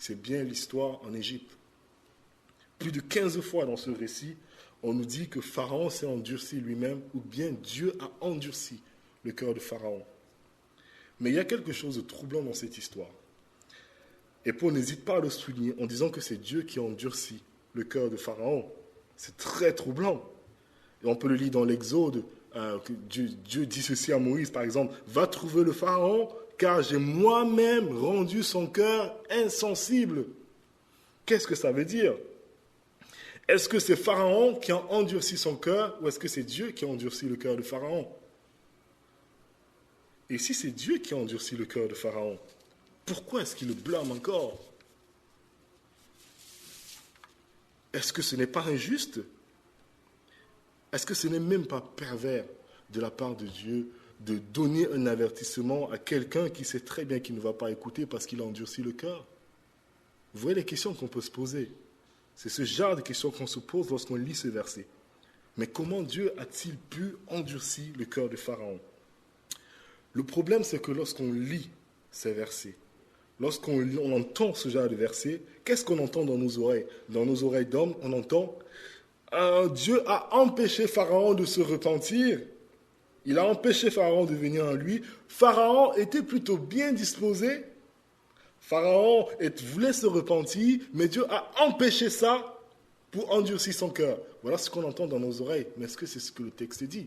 [SPEAKER 2] c'est bien l'histoire en Égypte. Plus de 15 fois dans ce récit, on nous dit que Pharaon s'est endurci lui-même, ou bien Dieu a endurci le cœur de Pharaon. Mais il y a quelque chose de troublant dans cette histoire. Et Paul n'hésite pas à le souligner en disant que c'est Dieu qui a endurci le cœur de Pharaon. C'est très troublant. Et on peut le lire dans l'Exode, que Dieu dit ceci à Moïse, par exemple, « Va trouver le Pharaon, car j'ai moi-même rendu son cœur insensible. » Qu'est-ce que ça veut dire? Est-ce que c'est Pharaon qui a endurci son cœur, ou est-ce que c'est Dieu qui a endurci le cœur de Pharaon? Et si c'est Dieu qui a endurci le cœur de Pharaon, pourquoi est-ce qu'il le blâme encore? Est-ce que ce n'est pas injuste? Est-ce que ce n'est même pas pervers de la part de Dieu de donner un avertissement à quelqu'un qui sait très bien qu'il ne va pas écouter parce qu'il a endurci le cœur? Vous voyez les questions qu'on peut se poser. C'est ce genre de questions qu'on se pose lorsqu'on lit ce verset. Mais comment Dieu a-t-il pu endurcir le cœur de Pharaon? Le problème, c'est que lorsqu'on lit ces versets, lorsqu'on entend ce genre de versets, qu'est-ce qu'on entend dans nos oreilles? Dans nos oreilles d'hommes, on entend Dieu a empêché Pharaon de se repentir. Il a empêché Pharaon de venir en lui. Pharaon était plutôt bien disposé. Pharaon voulait se repentir, mais Dieu a empêché ça pour endurcir son cœur. Voilà ce qu'on entend dans nos oreilles. Mais est-ce que c'est ce que le texte dit?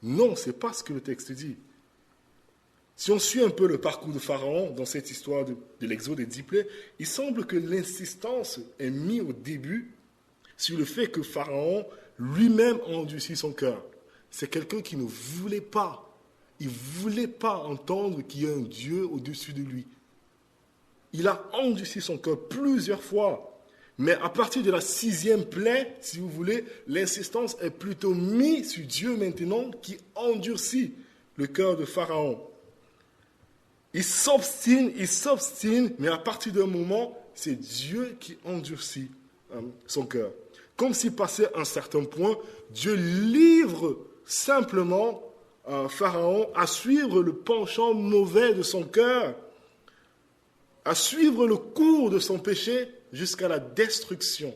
[SPEAKER 2] Non, ce n'est pas ce que le texte dit. Si on suit un peu le parcours de Pharaon dans cette histoire de l'Exode des 10 plaies, il semble que l'insistance est mise au début sur le fait que Pharaon lui-même a endurci son cœur. C'est quelqu'un qui ne voulait pas. Il ne voulait pas entendre qu'il y a un Dieu au-dessus de lui. Il a endurci son cœur plusieurs fois. Mais à partir de la 6e plaie, si vous voulez, l'insistance est plutôt mise sur Dieu maintenant qui endurcit le cœur de Pharaon. Il s'obstine, mais à partir d'un moment, c'est Dieu qui endurcit son cœur. Comme s'il passait un certain point, Dieu livre simplement Pharaon à suivre le penchant mauvais de son cœur, à suivre le cours de son péché jusqu'à la destruction.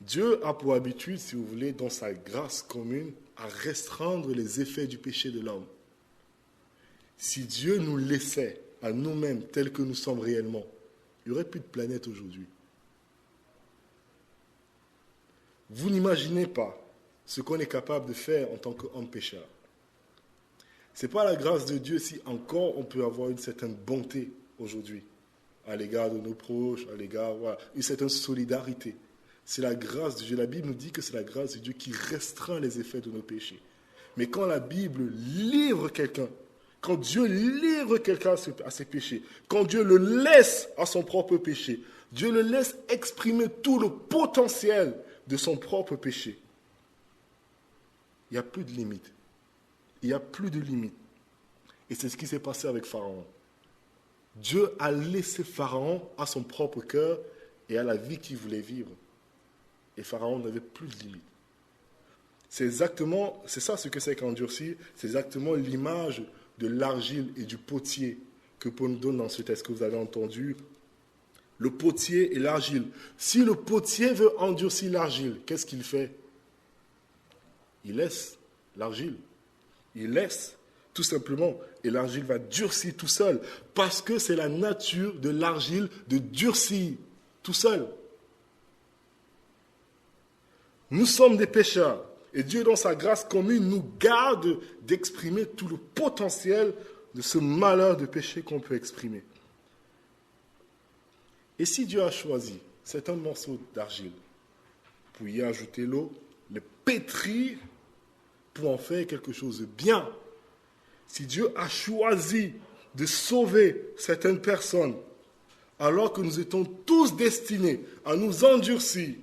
[SPEAKER 2] Dieu a pour habitude, si vous voulez, dans sa grâce commune, à restreindre les effets du péché de l'homme. Si Dieu nous laissait à nous-mêmes tels que nous sommes réellement, il n'y aurait plus de planète aujourd'hui. Vous n'imaginez pas ce qu'on est capable de faire en tant qu'homme pécheur. Ce n'est pas la grâce de Dieu si encore on peut avoir une certaine bonté aujourd'hui à l'égard de nos proches, à l'égard, voilà, une certaine solidarité. C'est la grâce de Dieu. La Bible nous dit que c'est la grâce de Dieu qui restreint les effets de nos péchés. Mais quand la Bible livre quelqu'un, quand Dieu livre quelqu'un à ses péchés, quand Dieu le laisse à son propre péché, Dieu le laisse exprimer tout le potentiel de son propre péché, il n'y a plus de limite. Il n'y a plus de limite. Et c'est ce qui s'est passé avec Pharaon. Dieu a laissé Pharaon à son propre cœur et à la vie qu'il voulait vivre. Et Pharaon n'avait plus de limite. C'est ça ce que c'est qu'endurcir, c'est exactement l'image de l'argile et du potier que Paul nous donne dans ce texte que vous avez entendu. Le potier et l'argile. Si le potier veut endurcir l'argile, qu'est-ce qu'il fait? Il laisse l'argile. Il laisse, tout simplement. Et l'argile va durcir tout seul. Parce que c'est la nature de l'argile de durcir tout seul. Nous sommes des pécheurs. Et Dieu, dans sa grâce commune, nous garde d'exprimer tout le potentiel de ce malheur de péché qu'on peut exprimer. Et si Dieu a choisi certains morceaux d'argile pour y ajouter l'eau, le pétrir pour en faire quelque chose de bien, si Dieu a choisi de sauver certaines personnes alors que nous étions tous destinés à nous endurcir,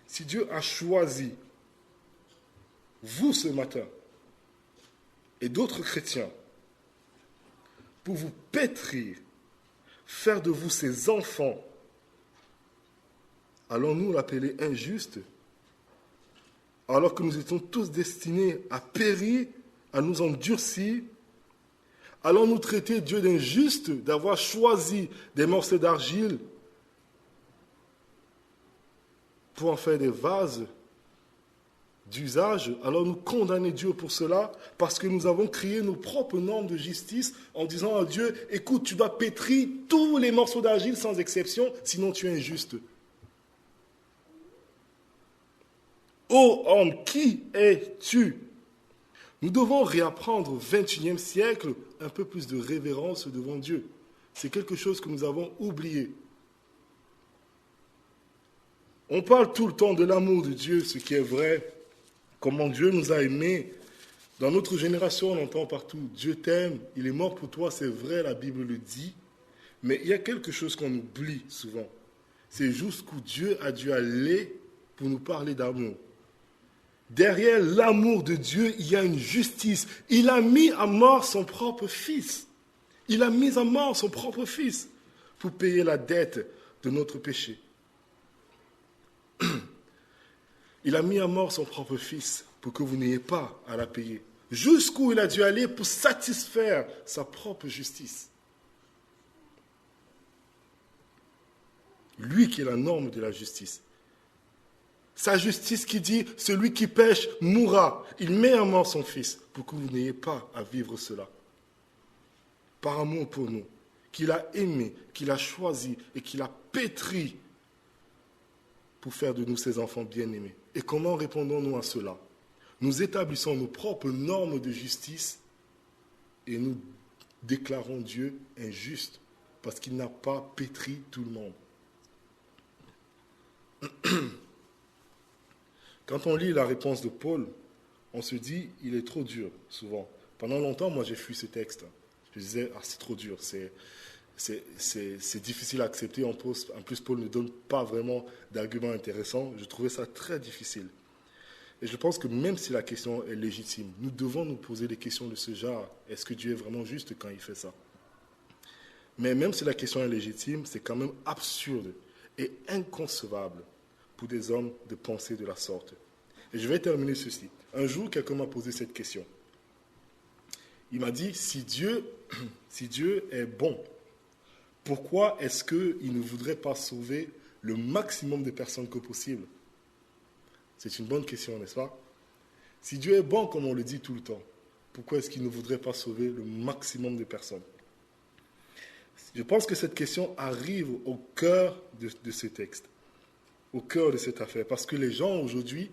[SPEAKER 2] si Dieu a choisi vous ce matin et d'autres chrétiens pour vous pétrir, faire de vous ses enfants, allons-nous l'appeler injuste alors que nous étions tous destinés à périr, à nous endurcir? Allons-nous traiter Dieu d'injuste d'avoir choisi des morceaux d'argile pour en faire des vases d'usage? Allons-nous condamner Dieu pour cela parce que nous avons créé nos propres normes de justice en disant à Dieu, écoute, tu dois pétrir tous les morceaux d'argile sans exception, sinon tu es injuste. Ô homme, qui es-tu? Nous devons réapprendre au XXIe siècle un peu plus de révérence devant Dieu. C'est quelque chose que nous avons oublié. On parle tout le temps de l'amour de Dieu, ce qui est vrai, comment Dieu nous a aimés. Dans notre génération, on entend partout, Dieu t'aime, il est mort pour toi, c'est vrai, la Bible le dit. Mais il y a quelque chose qu'on oublie souvent. C'est jusqu'où Dieu a dû aller pour nous parler d'amour. Derrière l'amour de Dieu, il y a une justice. Il a mis à mort son propre fils. Il a mis à mort son propre fils pour payer la dette de notre péché. Il a mis à mort son propre fils pour que vous n'ayez pas à la payer. Jusqu'où il a dû aller pour satisfaire sa propre justice. Lui qui est la norme de la justice. Sa justice qui dit, celui qui pêche mourra. Il met à mort son fils pour que vous n'ayez pas à vivre cela. Par amour pour nous, qu'il a aimé, qu'il a choisi et qu'il a pétri pour faire de nous ses enfants bien-aimés. Et comment répondons-nous à cela? Nous établissons nos propres normes de justice et nous déclarons Dieu injuste parce qu'il n'a pas pétri tout le monde. Quand on lit la réponse de Paul, on se dit, il est trop dur, souvent. Pendant longtemps, moi, j'ai fui ce texte. Je disais, c'est trop dur, c'est difficile à accepter. En plus, Paul ne donne pas vraiment d'arguments intéressants. Je trouvais ça très difficile. Et je pense que même si la question est légitime, nous devons nous poser des questions de ce genre. Est-ce que Dieu est vraiment juste quand il fait ça? Mais même si la question est légitime, c'est quand même absurde et inconcevable pour des hommes de penser de la sorte. Et je vais terminer ceci. Un jour, quelqu'un m'a posé cette question. Il m'a dit, si Dieu est bon, pourquoi est-ce qu'il ne voudrait pas sauver le maximum de personnes que possible? C'est une bonne question, n'est-ce pas? Si Dieu est bon, comme on le dit tout le temps, pourquoi est-ce qu'il ne voudrait pas sauver le maximum de personnes? Je pense que cette question arrive au cœur de ce texte, au cœur de cette affaire, parce que les gens aujourd'hui,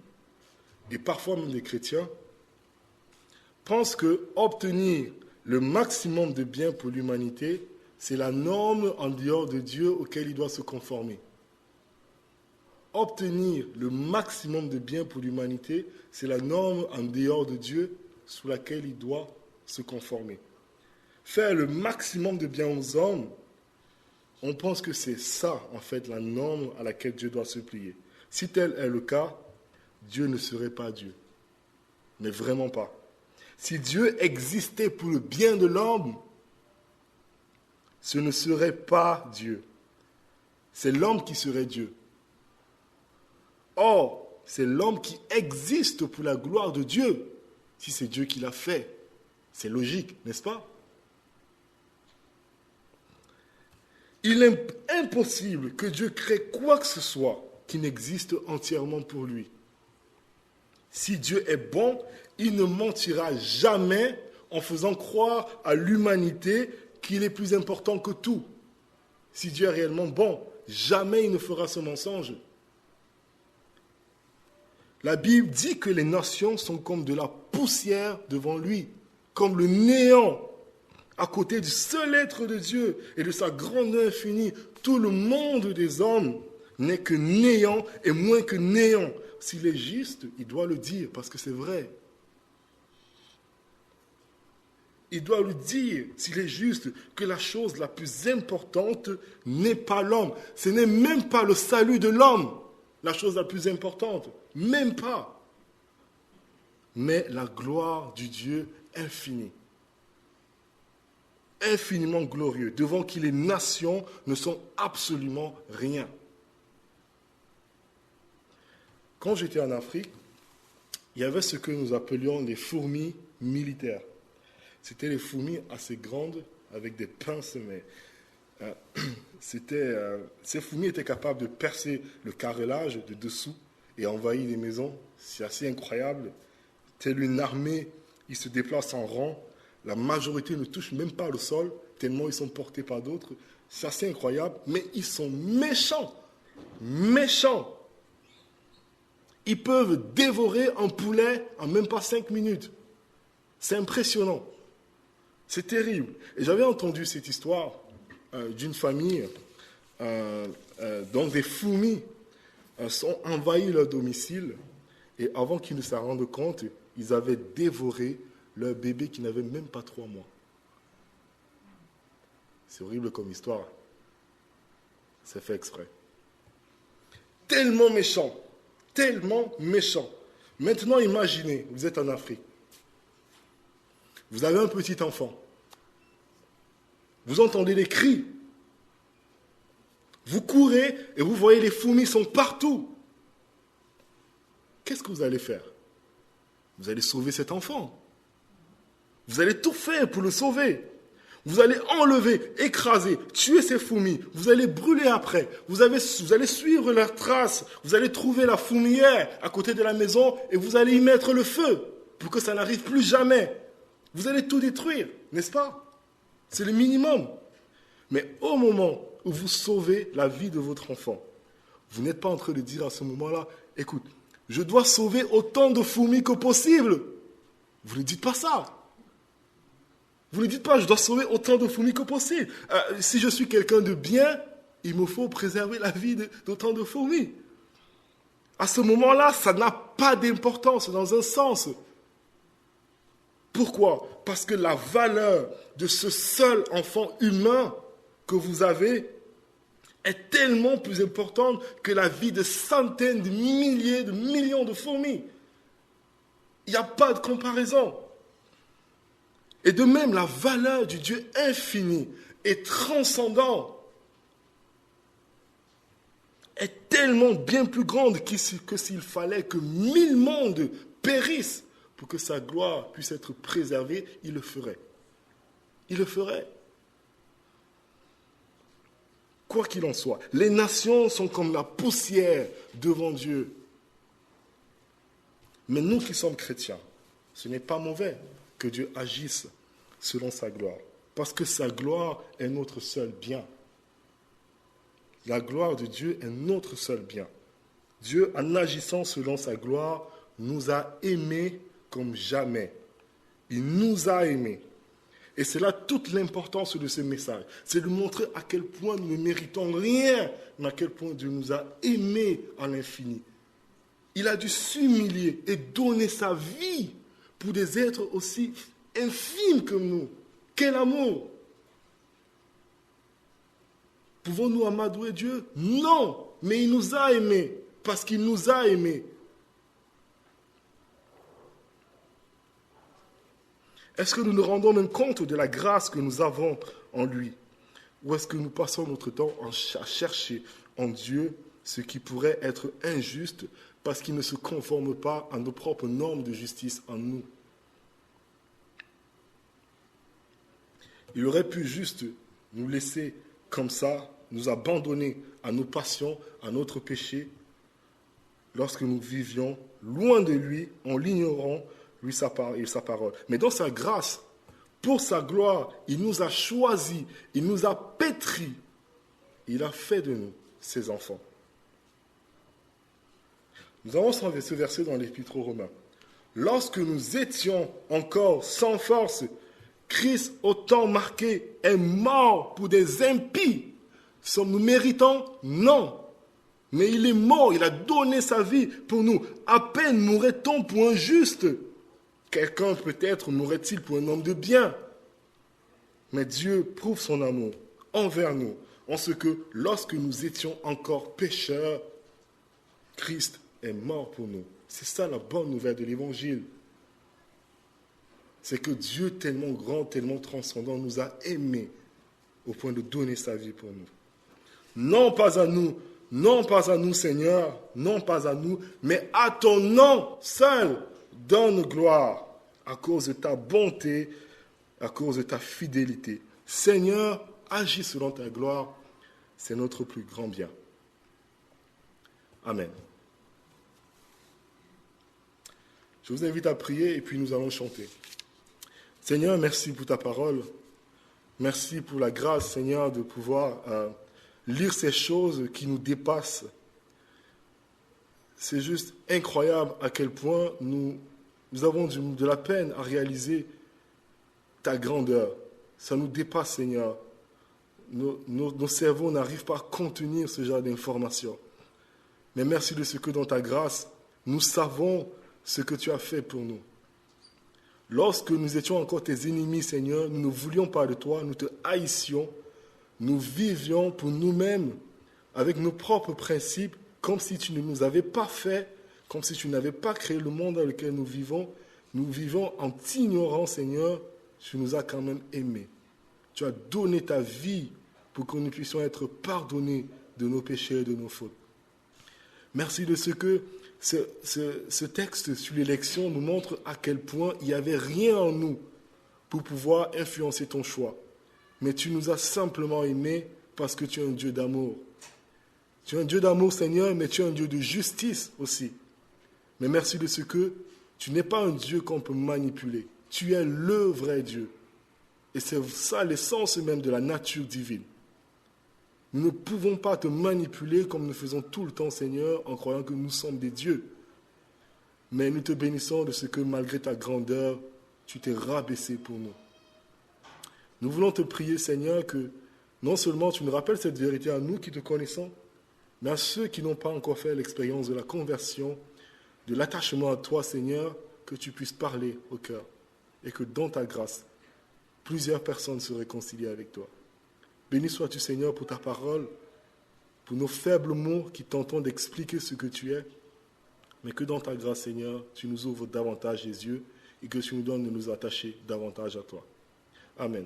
[SPEAKER 2] et parfois même les chrétiens, pensent que obtenir le maximum de bien pour l'humanité c'est la norme en dehors de Dieu auquel il doit se conformer. Obtenir le maximum de bien pour l'humanité, c'est la norme en dehors de Dieu sous laquelle il doit se conformer. Faire le maximum de bien aux hommes, on pense que c'est ça, en fait, la norme à laquelle Dieu doit se plier. Si tel est le cas, Dieu ne serait pas Dieu. Mais vraiment pas. Si Dieu existait pour le bien de l'homme, ce ne serait pas Dieu. C'est l'homme qui serait Dieu. Or, c'est l'homme qui existe pour la gloire de Dieu. Si c'est Dieu qui l'a fait, c'est logique, n'est-ce pas? Il est impossible que Dieu crée quoi que ce soit qui n'existe entièrement pour lui. Si Dieu est bon, il ne mentira jamais en faisant croire à l'humanité qu'il est plus important que tout. Si Dieu est réellement bon, jamais il ne fera ce mensonge. La Bible dit que les nations sont comme de la poussière devant lui, comme le néant à côté du seul être de Dieu et de sa grandeur infinie. Tout le monde des hommes n'est que néant et moins que néant. S'il est juste, il doit le dire parce que c'est vrai. Il doit le dire, s'il est juste, que la chose la plus importante n'est pas l'homme. Ce n'est même pas le salut de l'homme, la chose la plus importante. Même pas. Mais la gloire du Dieu infini. Infiniment glorieux, devant qui les nations ne sont absolument rien. Quand j'étais en Afrique, il y avait ce que nous appelions les fourmis militaires. C'était les fourmis assez grandes avec des pinces, mais ces fourmis étaient capables de percer le carrelage de dessous et envahir les maisons. C'est assez incroyable. Telle une armée, ils se déplacent en rang. La majorité ne touche même pas le sol, tellement ils sont portés par d'autres. C'est assez incroyable, mais ils sont méchants. Méchants. Ils peuvent dévorer un poulet en même pas 5 minutes. C'est impressionnant. C'est terrible. Et j'avais entendu cette histoire d'une famille dont des fourmis sont envahies leur domicile et avant qu'ils ne s'en rendent compte, ils avaient dévoré leur bébé qui n'avait même pas 3 mois. C'est horrible comme histoire. C'est fait exprès. Tellement méchant. Tellement méchant. Maintenant, imaginez, vous êtes en Afrique. Vous avez un petit enfant. Vous entendez les cris. Vous courez et vous voyez les fourmis sont partout. Qu'est-ce que vous allez faire? Vous allez sauver cet enfant. Vous allez tout faire pour le sauver. Vous allez enlever, écraser, tuer ces fourmis. Vous allez brûler après. Vous allez suivre leurs traces. Vous allez trouver la fourmilière à côté de la maison et vous allez y mettre le feu pour que ça n'arrive plus jamais. Vous allez tout détruire, n'est-ce pas? C'est le minimum. Mais au moment où vous sauvez la vie de votre enfant, vous n'êtes pas en train de dire à ce moment-là, écoute, je dois sauver autant de fourmis que possible. Vous ne dites pas ça. Vous ne dites pas, je dois sauver autant de fourmis que possible. Si je suis quelqu'un de bien, il me faut préserver la vie d'autant de fourmis. À ce moment-là, ça n'a pas d'importance dans un sens. Pourquoi? Parce que la valeur de ce seul enfant humain que vous avez est tellement plus importante que la vie de centaines, de milliers, de millions de fourmis. Il n'y a pas de comparaison. Et de même, la valeur du Dieu infini et transcendant est tellement bien plus grande que s'il fallait que 1000 mondes périssent pour que sa gloire puisse être préservée, il le ferait. Il le ferait. Quoi qu'il en soit, les nations sont comme la poussière devant Dieu. Mais nous qui sommes chrétiens, ce n'est pas mauvais que Dieu agisse selon sa gloire, parce que sa gloire est notre seul bien. La gloire de Dieu est notre seul bien. Dieu, en agissant selon sa gloire, nous a aimés comme jamais. Il nous a aimés. Et c'est là toute l'importance de ce message. C'est de montrer à quel point nous ne méritons rien, mais à quel point Dieu nous a aimés à l'infini. Il a dû s'humilier et donner sa vie pour des êtres aussi infimes que nous. Quel amour! Pouvons-nous amadouer Dieu? Non, mais il nous a aimés, parce qu'il nous a aimés. Est-ce que nous nous rendons même compte de la grâce que nous avons en lui? Ou est-ce que nous passons notre temps à chercher en Dieu ce qui pourrait être injuste parce qu'il ne se conforme pas à nos propres normes de justice en nous? Il aurait pu juste nous laisser comme ça, nous abandonner à nos passions, à notre péché, lorsque nous vivions loin de lui, en l'ignorant, lui sa parole. Mais dans sa grâce, pour sa gloire, il nous a choisis, il nous a pétris, il a fait de nous ses enfants. Nous avons ce verset dans l'Épître aux Romains. Lorsque nous étions encore sans force, Christ, au temps marqué, est mort pour des impies. Sommes-nous méritants? Non. Mais il est mort, il a donné sa vie pour nous. À peine mourrait-on pour un juste. Quelqu'un peut-être mourrait-il pour un homme de bien. Mais Dieu prouve son amour envers nous, en ce que lorsque nous étions encore pécheurs, Christ est mort pour nous. C'est ça la bonne nouvelle de l'Évangile. C'est que Dieu tellement grand, tellement transcendant nous a aimés au point de donner sa vie pour nous. Non pas à nous, non pas à nous Seigneur, non pas à nous, mais à ton nom seul. Donne gloire à cause de ta bonté, à cause de ta fidélité. Seigneur, agis selon ta gloire, c'est notre plus grand bien. Amen. Je vous invite à prier et puis nous allons chanter. Seigneur, merci pour ta parole. Merci pour la grâce, Seigneur, de pouvoir lire ces choses qui nous dépassent. C'est juste incroyable à quel point nous avons de la peine à réaliser ta grandeur. Ça nous dépasse, Seigneur. Nos cerveaux n'arrivent pas à contenir ce genre d'informations. Mais merci de ce que dans ta grâce, nous savons ce que tu as fait pour nous. Lorsque nous étions encore tes ennemis, Seigneur, nous ne voulions pas de toi, nous te haïssions, nous vivions pour nous-mêmes, avec nos propres principes, comme si tu ne nous avais pas fait, comme si tu n'avais pas créé le monde dans lequel nous vivons en t'ignorant, Seigneur, tu nous as quand même aimés. Tu as donné ta vie pour que nous puissions être pardonnés de nos péchés et de nos fautes. Merci de ce que ce texte sur l'élection nous montre à quel point il n'y avait rien en nous pour pouvoir influencer ton choix. Mais tu nous as simplement aimés parce que tu es un Dieu d'amour. Tu es un Dieu d'amour, Seigneur, mais tu es un Dieu de justice aussi. Mais merci de ce que tu n'es pas un Dieu qu'on peut manipuler. Tu es le vrai Dieu. Et c'est ça l'essence même de la nature divine. Nous ne pouvons pas te manipuler comme nous faisons tout le temps, Seigneur, en croyant que nous sommes des dieux. Mais nous te bénissons de ce que, malgré ta grandeur, tu t'es rabaissé pour nous. Nous voulons te prier, Seigneur, que non seulement tu nous rappelles cette vérité à nous qui te connaissons, mais à ceux qui n'ont pas encore fait l'expérience de la conversion, de l'attachement à toi, Seigneur, que tu puisses parler au cœur et que dans ta grâce, plusieurs personnes se réconcilient avec toi. Béni sois-tu, Seigneur, pour ta parole, pour nos faibles mots qui tentent d'expliquer ce que tu es, mais que dans ta grâce, Seigneur, tu nous ouvres davantage les yeux et que tu nous donnes de nous attacher davantage à toi. Amen.